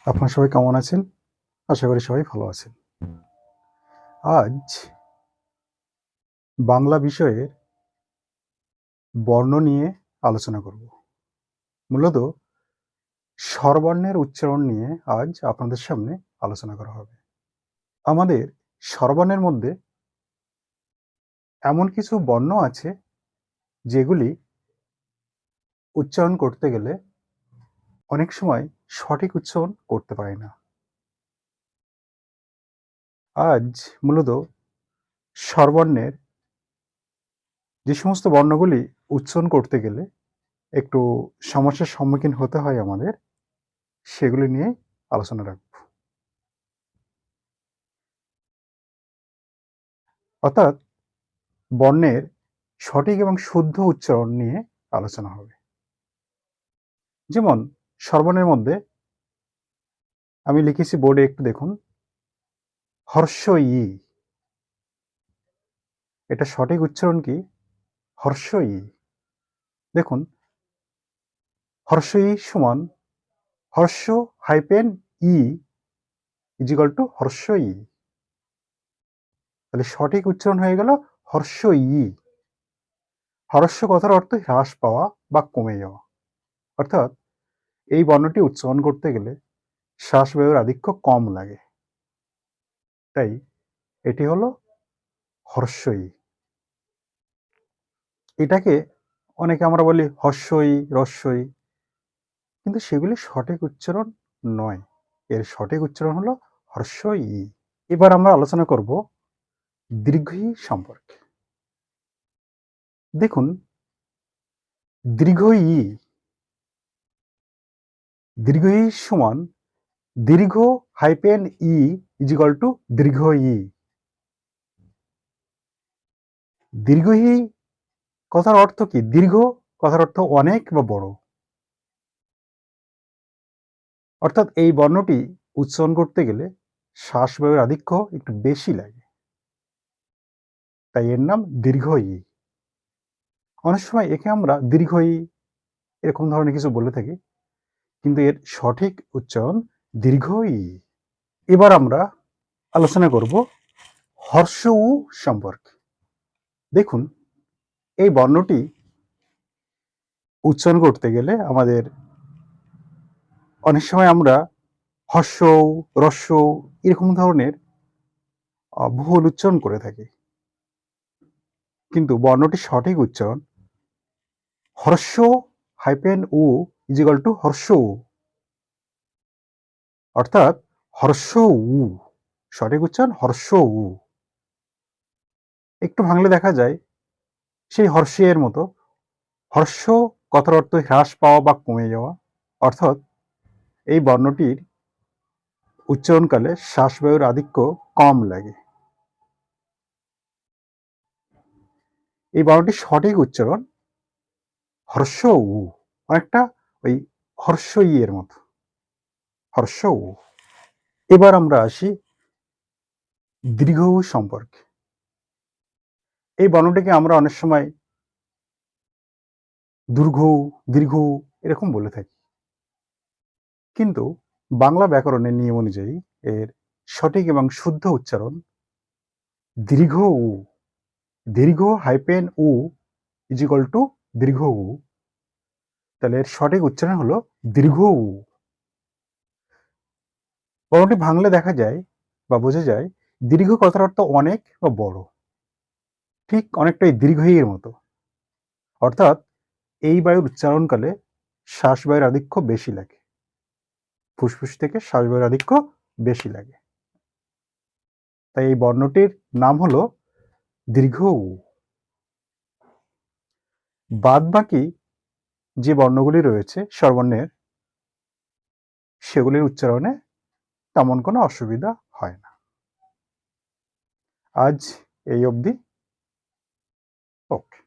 আপনারা সবাই কেমন আছেন? আশা করি সবাই ভালো আছেন। আজ বাংলা বিষয়ের বর্ণ নিয়ে আলোচনা করব। মূলত স্বরবর্ণের উচ্চারণ নিয়ে আজ আপনাদের সামনে আলোচনা করা হবে। আমাদের স্বরবর্ণের মধ্যে এমন কিছু বর্ণ আছে যেগুলি উচ্চারণ করতে গেলে অনেক সময় সঠিক উচ্চারণ করতে পারি না। আজ মূলত স্বরবর্ণের যে সমস্ত বর্ণগুলি উচ্চারণ করতে গেলে একটু সমস্যার সম্মুখীন হতে হয় আমাদের, সেগুলি নিয়ে আলোচনা রাখব। অর্থাৎ বর্ণের সঠিক এবং শুদ্ধ উচ্চারণ নিয়ে আলোচনা হবে। যেমন স্বরবর্ণের মধ্যে আমি লিখেছি বোর্ডে, একটু দেখুন, হর্ষ ই। এটা সঠিক উচ্চারণ কি? হর্ষ ই। দেখুন, হর্ষ ই সমান হর্ষ হাইপেন ই ইজিক্যাল টু হর্ষ ই। তাহলে সঠিক উচ্চারণ হয়ে গেল হর্ষ ই। হর্ষ কথার অর্থ হ্রাস পাওয়া বা কমে যাওয়া। অর্থাৎ এই বর্ণটি উচ্চারণ করতে গেলে শ্বাস বায়ুর আধিক্য কম লাগে, তাই এটি হলো হর্ষই। এটাকে অনেকে আমরা বলি হর্ষই, রস্যই, কিন্তু সেগুলি সঠিক উচ্চারণ নয়। এর সঠিক উচ্চারণ হলো হর্ষই। এবার আমরা আলোচনা করব দীর্ঘই সম্পর্কে। দেখুন, দীর্ঘই দীর্ঘই সমান দীর্ঘ হাইপেন ই ইজিক্যাল টু দীর্ঘ ই। দীর্ঘই কথার অর্থ কি? দীর্ঘ কথার অর্থ অনেক বা বড়। অর্থাৎ এই বর্ণটি উচ্চারণ করতে গেলে শ্বাস বায়ুর আধিক্য একটু বেশি লাগে, তাই এর নাম দীর্ঘ ই। অনেক সময় একে আমরা দীর্ঘ ই এরকম ধরনের কিছু বলে থাকি, কিন্তু এর সঠিক উচ্চারণ দীর্ঘ ই। এবার আমরা আলোচনা করব হর্ষ উ সম্পর্কে। দেখুন, এই বর্ণটি উচ্চারণ করতে গেলে আমাদের অনেক সময় আমরা হর্ষ, রস্য এরকম ধরনের ভুল উচ্চারণ করে থাকি, কিন্তু বর্ণটির সঠিক উচ্চারণ হর্ষ হাইপেন উ ইজিক্যাল টু হর্ষ উ। অর্থাৎ হর্ষ উ, সঠিক উচ্চারণ হর্ষ উ। একটু ভাঙলে দেখা যায় সেই হর্ষের মতো। হর্ষ কথার অর্থ হ্রাস পাওয়া বা কমে যাওয়া। অর্থাৎ এই বর্ণটির উচ্চারণকালে শ্বাসবায়ুর আধিক্য কম লাগে। এই বর্ণটির সঠিক উচ্চারণ হর্ষ উ, অনেকটা ওই হর্ষ ই এর মতো, হর্ষ উ। এবার আমরা আসি দীর্ঘ উ সম্পর্কে। এই বর্ণটিকে আমরা অনেক সময় দুর্ঘ, দীর্ঘ এরকম বলে থাকি, কিন্তু বাংলা ব্যাকরণের নিয়ম অনুযায়ী এর সঠিক এবং শুদ্ধ উচ্চারণ দীর্ঘ উ। দীর্ঘ হাইপেন উ ইজিক্যাল টু দীর্ঘ উ। তাহলে এর সঠিক উচ্চারণ হলো দীর্ঘ উ। বর্ণটি ভাঙলে দেখা যায় বা বোঝা যায় দীর্ঘ কথার অর্থ অনেক বা বড়, ঠিক অনেকটাই দীর্ঘ এর মতো। অর্থাৎ এই বায়ুর উচ্চারণকালে শ্বাস বায়ুর আধিক্য বেশি লাগে, ফুসফুস থেকে শ্বাস বায়ুর আধিক্য বেশি লাগে, তাই এই বর্ণটির নাম হলো দীর্ঘ উ। বাদ বাকি যে বর্ণগুলি রয়েছে স্বরবর্ণের, সেগুলির উচ্চারণে তেমন কোনো অসুবিধা হয় না। আজ এই অবধি। ওকে।